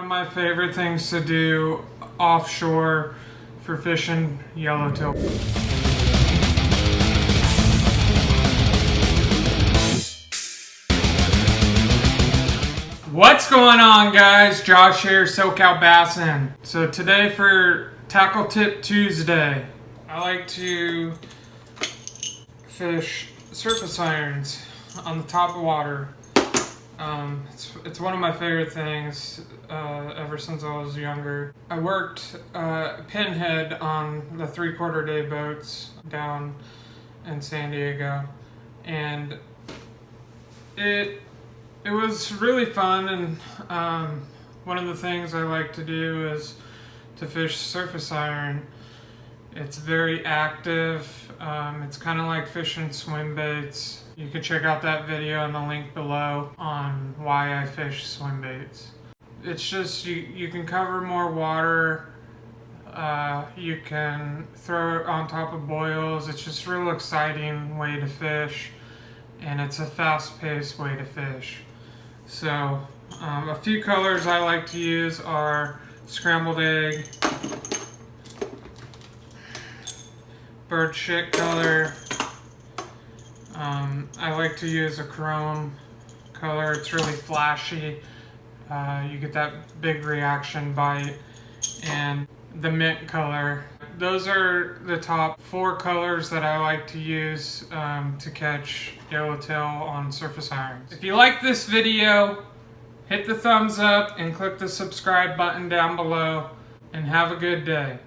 my favorite things to do offshore for fishing yellowtail. What's going on, guys? Josh here, SoCal Bassin. So today for Tackle Tip Tuesday, I like to fish surface irons on the top of water. It's one of my favorite things ever since I was younger. I worked pinhead on the 3/4 day boats down in San Diego, and it was really fun. And one of the things I like to do is to fish surface iron. It's very active. It's kind of like fishing swim baits. You can check out that video in the link below on why I fish swim baits. It's just you can cover more water. You can throw it on top of boils. It's just a real exciting way to fish, and it's a fast-paced way to fish. So a few colors I like to use are scrambled egg, bird shit color. I like to use a chrome color. It's really flashy. You get that big reaction bite. And the mint color. Those are the top 4 colors that I like to use to catch yellowtail on surface irons. If you like this video, hit the thumbs up and click the subscribe button down below, and have a good day.